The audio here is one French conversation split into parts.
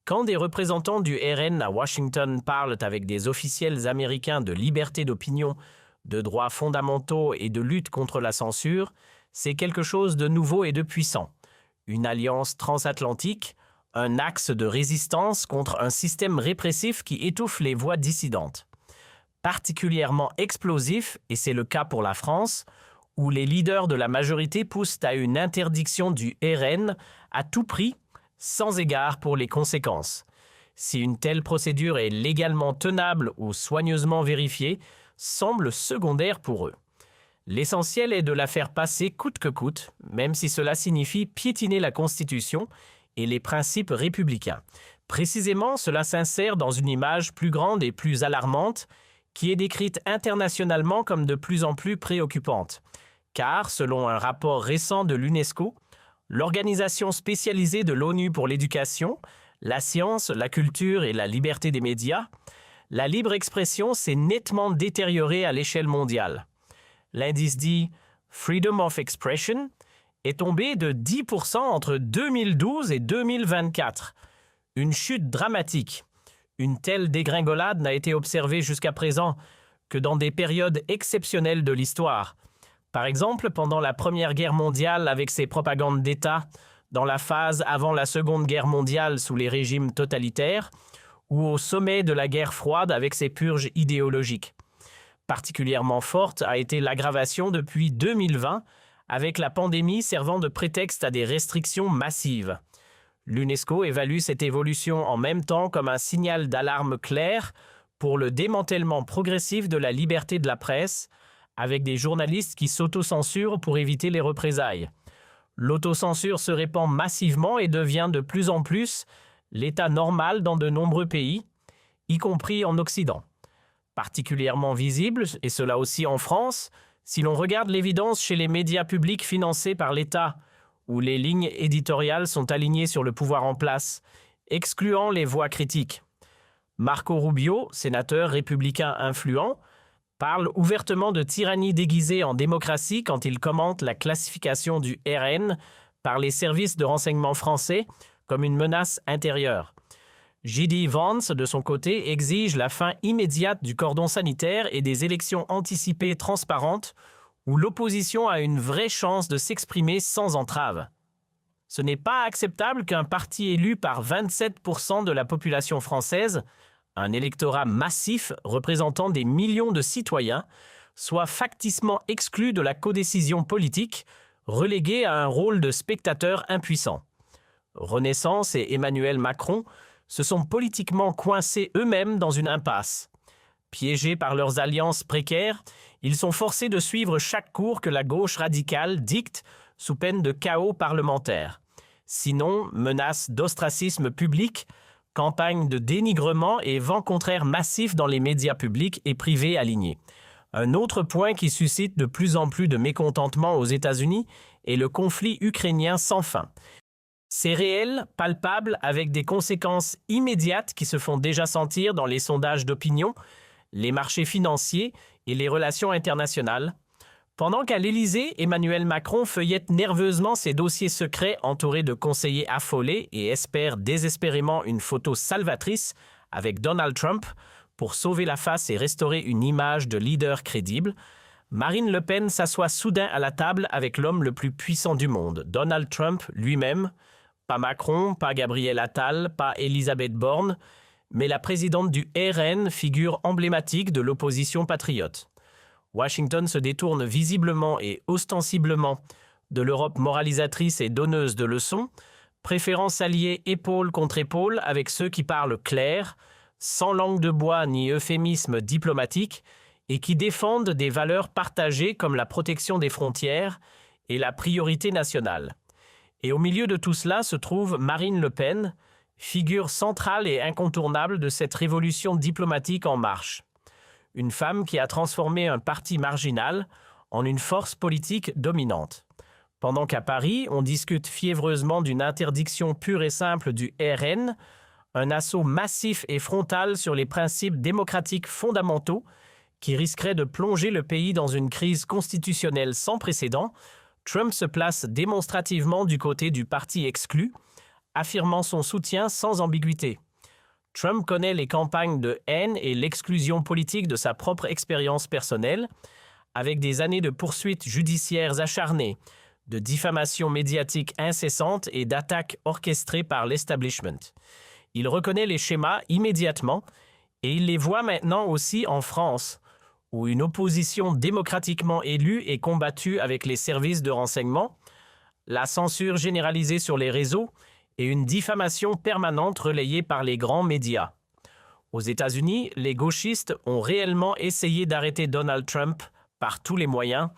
Quand des représentants du RN à Washington parlent avec des officiels américains de liberté d'opinion, de droits fondamentaux et de lutte contre la censure, c'est quelque chose de nouveau et de puissant. Une alliance transatlantique, un axe de résistance contre un système répressif qui étouffe les voix dissidentes. Particulièrement explosif, et c'est le cas pour la France, où les leaders de la majorité poussent à une interdiction du RN à tout prix, sans égard pour les conséquences. Si une telle procédure est légalement tenable ou soigneusement vérifiée, semble secondaire pour eux. L'essentiel est de la faire passer coûte que coûte, même si cela signifie piétiner la Constitution et les principes républicains. Précisément, cela s'insère dans une image plus grande et plus alarmante, qui est décrite internationalement comme de plus en plus préoccupante. Car, selon un rapport récent de l'UNESCO, l'organisation spécialisée de l'ONU pour l'éducation, la science, la culture et la liberté des médias, la libre expression s'est nettement détériorée à l'échelle mondiale. L'indice dit « Freedom of Expression » est tombé de 10% entre 2012 et 2024. Une chute dramatique. Une telle dégringolade n'a été observée jusqu'à présent que dans des périodes exceptionnelles de l'histoire. Par exemple, pendant la Première Guerre mondiale avec ses propagandes d'État, dans la phase avant la Seconde Guerre mondiale sous les régimes totalitaires, ou au sommet de la guerre froide avec ses purges idéologiques. Particulièrement forte a été l'aggravation depuis 2020, avec la pandémie servant de prétexte à des restrictions massives. L'UNESCO évalue cette évolution en même temps comme un signal d'alarme clair pour le démantèlement progressif de la liberté de la presse, avec des journalistes qui s'autocensurent pour éviter les représailles. L'autocensure se répand massivement et devient de plus en plus l'état normal dans de nombreux pays, y compris en Occident. Particulièrement visible, et cela aussi en France, si l'on regarde l'évidence chez les médias publics financés par l'État, où les lignes éditoriales sont alignées sur le pouvoir en place, excluant les voix critiques. Marco Rubio, sénateur républicain influent, parle ouvertement de tyrannie déguisée en démocratie quand il commente la classification du RN par les services de renseignement français comme une menace intérieure. J.D. Vance, de son côté, exige la fin immédiate du cordon sanitaire et des élections anticipées transparentes où l'opposition a une vraie chance de s'exprimer sans entrave. Ce n'est pas acceptable qu'un parti élu par 27% de la population française, un électorat massif représentant des millions de citoyens, soit facticement exclu de la codécision politique, relégué à un rôle de spectateur impuissant. Renaissance et Emmanuel Macron se sont politiquement coincés eux-mêmes dans une impasse. Piégés par leurs alliances précaires, ils sont forcés de suivre chaque cours que la gauche radicale dicte sous peine de chaos parlementaire. Sinon, menace d'ostracisme public, campagne de dénigrement et vent contraire massif dans les médias publics et privés alignés. Un autre point qui suscite de plus en plus de mécontentement aux États-Unis est le conflit ukrainien sans fin. C'est réel, palpable, avec des conséquences immédiates qui se font déjà sentir dans les sondages d'opinion, les marchés financiers et les relations internationales. Pendant qu'à l'Élysée, Emmanuel Macron feuillette nerveusement ses dossiers secrets entourés de conseillers affolés et espère désespérément une photo salvatrice avec Donald Trump pour sauver la face et restaurer une image de leader crédible, Marine Le Pen s'assoit soudain à la table avec l'homme le plus puissant du monde, Donald Trump lui-même, pas Macron, pas Gabriel Attal, pas Elisabeth Borne, mais la présidente du RN, figure emblématique de l'opposition patriote. Washington se détourne visiblement et ostensiblement de l'Europe moralisatrice et donneuse de leçons, préférant s'allier épaule contre épaule avec ceux qui parlent clair, sans langue de bois ni euphémisme diplomatique, et qui défendent des valeurs partagées comme la protection des frontières et la priorité nationale. Et au milieu de tout cela se trouve Marine Le Pen, figure centrale et incontournable de cette révolution diplomatique en marche. Une femme qui a transformé un parti marginal en une force politique dominante. Pendant qu'à Paris, on discute fiévreusement d'une interdiction pure et simple du RN, un assaut massif et frontal sur les principes démocratiques fondamentaux qui risquerait de plonger le pays dans une crise constitutionnelle sans précédent, Trump se place démonstrativement du côté du parti exclu, affirmant son soutien sans ambiguïté. Trump connaît les campagnes de haine et l'exclusion politique de sa propre expérience personnelle, avec des années de poursuites judiciaires acharnées, de diffamations médiatiques incessantes et d'attaques orchestrées par l'establishment. Il reconnaît les schémas immédiatement et il les voit maintenant aussi en France, où une opposition démocratiquement élue est combattue avec les services de renseignement, la censure généralisée sur les réseaux et une diffamation permanente relayée par les grands médias. Aux États-Unis, les gauchistes ont réellement essayé d'arrêter Donald Trump par tous les moyens,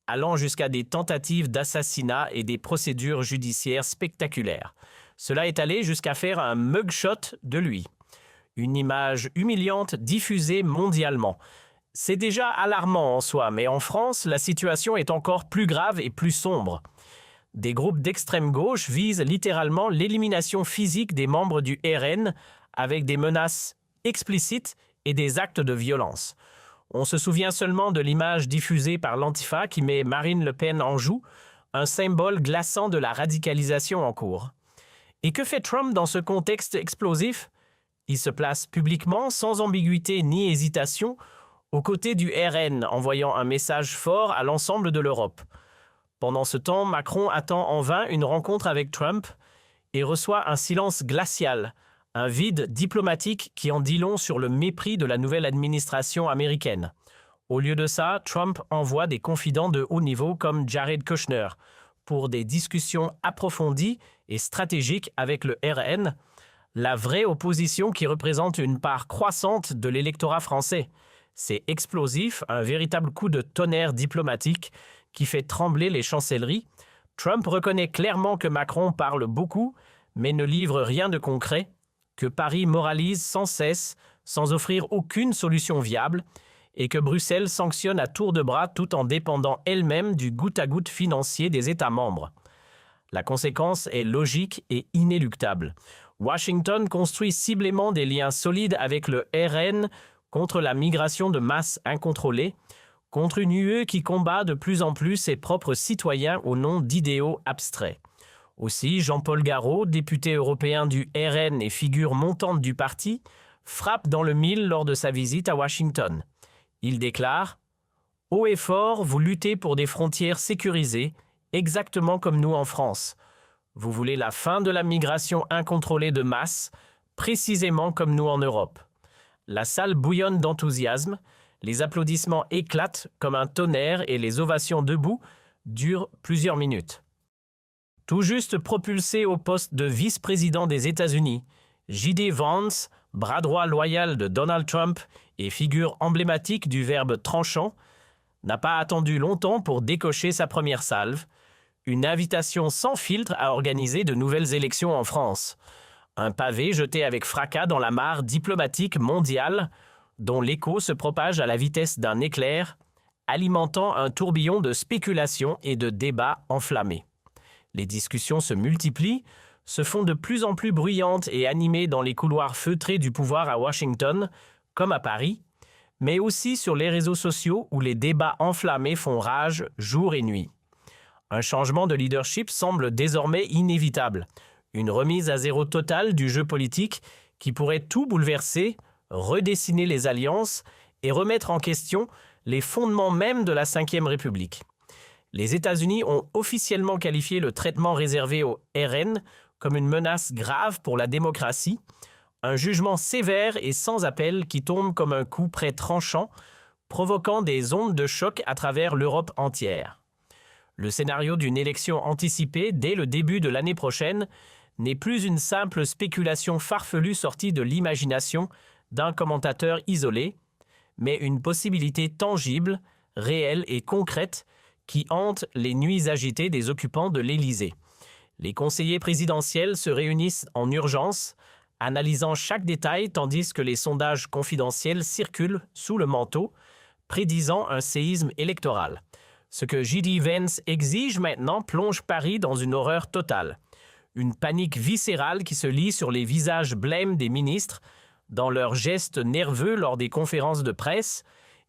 allant jusqu'à des tentatives d'assassinat et des procédures judiciaires spectaculaires. Cela est allé jusqu'à faire un mugshot de lui, une image humiliante diffusée mondialement. C'est déjà alarmant en soi, mais en France, la situation est encore plus grave et plus sombre. Des groupes d'extrême gauche visent littéralement l'élimination physique des membres du RN avec des menaces explicites et des actes de violence. On se souvient seulement de l'image diffusée par l'Antifa qui met Marine Le Pen en joue, un symbole glaçant de la radicalisation en cours. Et que fait Trump dans ce contexte explosif? Il se place publiquement, sans ambiguïté ni hésitation, aux côtés du RN, envoyant un message fort à l'ensemble de l'Europe. Pendant ce temps, Macron attend en vain une rencontre avec Trump et reçoit un silence glacial, un vide diplomatique qui en dit long sur le mépris de la nouvelle administration américaine. Au lieu de ça, Trump envoie des confidents de haut niveau comme Jared Kushner pour des discussions approfondies et stratégiques avec le RN, la vraie opposition qui représente une part croissante de l'électorat français. C'est explosif, un véritable coup de tonnerre diplomatique qui fait trembler les chancelleries. Trump reconnaît clairement que Macron parle beaucoup, mais ne livre rien de concret, que Paris moralise sans cesse, sans offrir aucune solution viable, et que Bruxelles sanctionne à tour de bras tout en dépendant elle-même du goutte-à-goutte financier des États membres. La conséquence est logique et inéluctable. Washington construit ciblement des liens solides avec le RN contre la migration de masse incontrôlée, contre une UE qui combat de plus en plus ses propres citoyens au nom d'idéaux abstraits. Aussi, Jean-Paul Garot, député européen du RN et figure montante du parti, frappe dans le mille lors de sa visite à Washington. Il déclare « Haut et fort, vous luttez pour des frontières sécurisées, exactement comme nous en France. Vous voulez la fin de la migration incontrôlée de masse, précisément comme nous en Europe. » La salle bouillonne d'enthousiasme, les applaudissements éclatent comme un tonnerre et les ovations debout durent plusieurs minutes. Tout juste propulsé au poste de vice-président des États-Unis, J.D. Vance, bras droit loyal de Donald Trump et figure emblématique du verbe tranchant, n'a pas attendu longtemps pour décocher sa première salve, une invitation sans filtre à organiser de nouvelles élections en France. Un pavé jeté avec fracas dans la mare diplomatique mondiale, dont l'écho se propage à la vitesse d'un éclair, alimentant un tourbillon de spéculations et de débats enflammés. Les discussions se multiplient, se font de plus en plus bruyantes et animées dans les couloirs feutrés du pouvoir à Washington, comme à Paris, mais aussi sur les réseaux sociaux où les débats enflammés font rage jour et nuit. Un changement de leadership semble désormais inévitable, une remise à zéro totale du jeu politique qui pourrait tout bouleverser, redessiner les alliances et remettre en question les fondements mêmes de la Ve République. Les États-Unis ont officiellement qualifié le traitement réservé au RN comme une menace grave pour la démocratie, un jugement sévère et sans appel qui tombe comme un coup près tranchant, provoquant des ondes de choc à travers l'Europe entière. Le scénario d'une élection anticipée dès le début de l'année prochaine n'est plus une simple spéculation farfelue sortie de l'imagination d'un commentateur isolé, mais une possibilité tangible, réelle et concrète qui hante les nuits agitées des occupants de l'Élysée. Les conseillers présidentiels se réunissent en urgence, analysant chaque détail tandis que les sondages confidentiels circulent sous le manteau, prédisant un séisme électoral. Ce que J.D. Vance exige maintenant plonge Paris dans une horreur totale. Une panique viscérale qui se lit sur les visages blêmes des ministres, dans leurs gestes nerveux lors des conférences de presse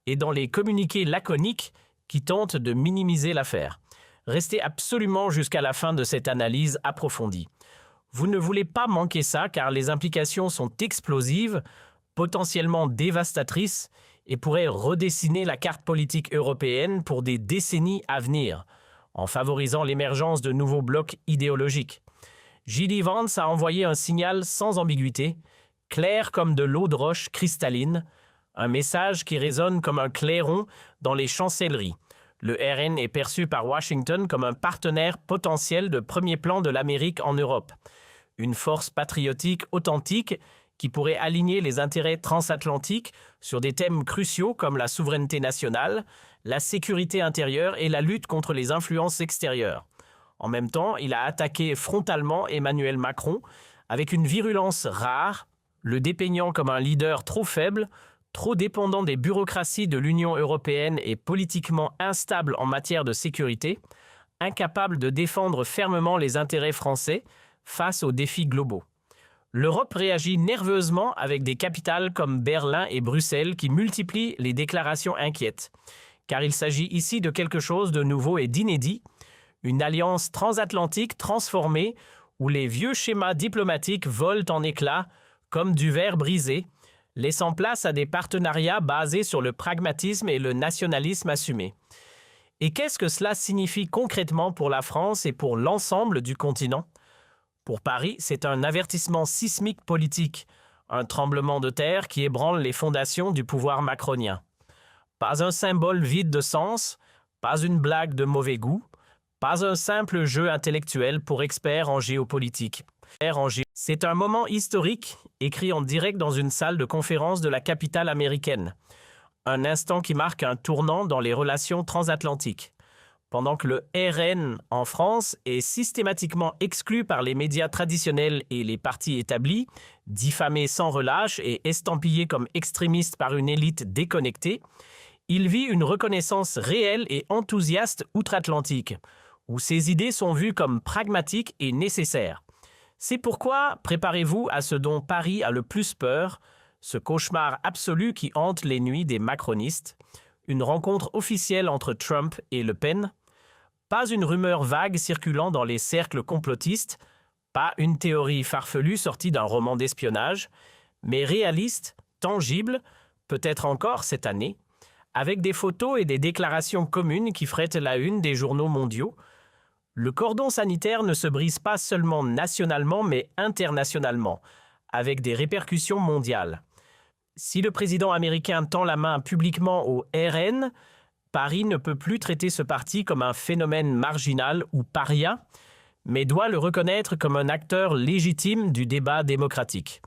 et dans les communiqués laconiques qui tentent de minimiser l'affaire. Restez absolument jusqu'à la fin de cette analyse approfondie. Vous ne voulez pas manquer ça car les implications sont explosives, potentiellement dévastatrices et pourraient redessiner la carte politique européenne pour des décennies à venir, en favorisant l'émergence de nouveaux blocs idéologiques. J.D. Vance a envoyé un signal sans ambiguïté, clair comme de l'eau de roche cristalline, un message qui résonne comme un clairon dans les chancelleries. Le RN est perçu par Washington comme un partenaire potentiel de premier plan de l'Amérique en Europe. Une force patriotique authentique qui pourrait aligner les intérêts transatlantiques sur des thèmes cruciaux comme la souveraineté nationale, la sécurité intérieure et la lutte contre les influences extérieures. En même temps, il a attaqué frontalement Emmanuel Macron avec une virulence rare, le dépeignant comme un leader trop faible, trop dépendant des bureaucraties de l'Union européenne et politiquement instable en matière de sécurité, incapable de défendre fermement les intérêts français face aux défis globaux. L'Europe réagit nerveusement avec des capitales comme Berlin et Bruxelles qui multiplient les déclarations inquiètes. Car il s'agit ici de quelque chose de nouveau et d'inédit, une alliance transatlantique transformée où les vieux schémas diplomatiques volent en éclats comme du verre brisé, laissant place à des partenariats basés sur le pragmatisme et le nationalisme assumé. Et qu'est-ce que cela signifie concrètement pour la France et pour l'ensemble du continent ? Pour Paris, c'est un avertissement sismique politique, un tremblement de terre qui ébranle les fondations du pouvoir macronien. Pas un symbole vide de sens, pas une blague de mauvais goût, pas un simple jeu intellectuel pour experts en géopolitique. C'est un moment historique, écrit en direct dans une salle de conférence de la capitale américaine. Un instant qui marque un tournant dans les relations transatlantiques. Pendant que le RN en France est systématiquement exclu par les médias traditionnels et les partis établis, diffamé sans relâche et estampillé comme extrémiste par une élite déconnectée, il vit une reconnaissance réelle et enthousiaste outre-Atlantique, où ses idées sont vues comme pragmatiques et nécessaires. C'est pourquoi préparez-vous à ce dont Paris a le plus peur, ce cauchemar absolu qui hante les nuits des macronistes, une rencontre officielle entre Trump et Le Pen, pas une rumeur vague circulant dans les cercles complotistes, pas une théorie farfelue sortie d'un roman d'espionnage, mais réaliste, tangible, peut-être encore cette année, avec des photos et des déclarations communes qui feraient la une des journaux mondiaux. Le cordon sanitaire ne se brise pas seulement nationalement, mais internationalement, avec des répercussions mondiales. Si le président américain tend la main publiquement au RN, Paris ne peut plus traiter ce parti comme un phénomène marginal ou paria, mais doit le reconnaître comme un acteur légitime du débat démocratique.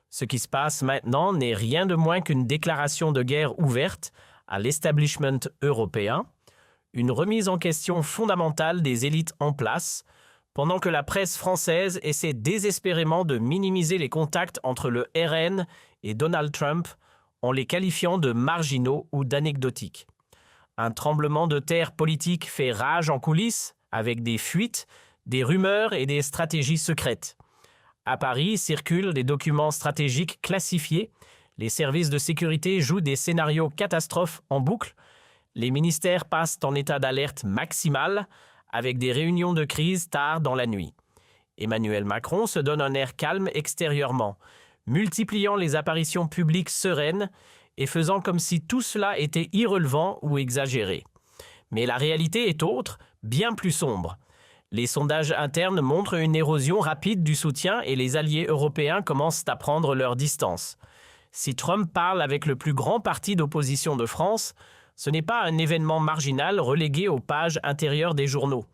Ce qui se passe maintenant n'est rien de moins qu'une déclaration de guerre ouverte à l'establishment européen, une remise en question fondamentale des élites en place, pendant que la presse française essaie désespérément de minimiser les contacts entre le RN et Donald Trump en les qualifiant de marginaux ou d'anecdotiques. Un tremblement de terre politique fait rage en coulisses, avec des fuites, des rumeurs et des stratégies secrètes. À Paris circulent des documents stratégiques classifiés, les services de sécurité jouent des scénarios catastrophes en boucle, les ministères passent en état d'alerte maximale, avec des réunions de crise tard dans la nuit. Emmanuel Macron se donne un air calme extérieurement, multipliant les apparitions publiques sereines et faisant comme si tout cela était irrelevant ou exagéré. Mais la réalité est autre, bien plus sombre. Les sondages internes montrent une érosion rapide du soutien et les alliés européens commencent à prendre leur distance. Si Trump parle avec le plus grand parti d'opposition de France, ce n'est pas un événement marginal relégué aux pages intérieures des journaux.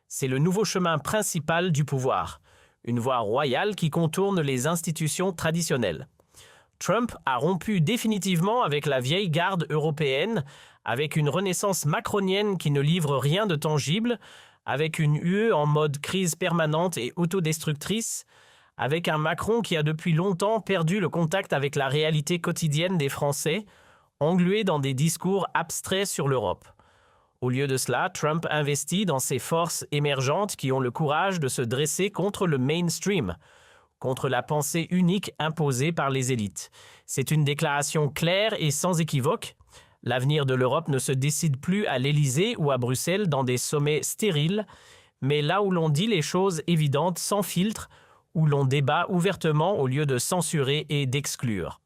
C'est le nouveau chemin principal du pouvoir, une voie royale qui contourne les institutions traditionnelles. Trump a rompu définitivement avec la vieille garde européenne, avec une renaissance macronienne qui ne livre rien de tangible, avec une UE en mode crise permanente et autodestructrice, avec un Macron qui a depuis longtemps perdu le contact avec la réalité quotidienne des Français, englué dans des discours abstraits sur l'Europe. Au lieu de cela, Trump investit dans ces forces émergentes qui ont le courage de se dresser contre le mainstream, contre la pensée unique imposée par les élites. C'est une déclaration claire et sans équivoque. L'avenir de l'Europe ne se décide plus à l'Élysée ou à Bruxelles dans des sommets stériles, mais là où l'on dit les choses évidentes sans filtre, où l'on débat ouvertement au lieu de censurer et d'exclure.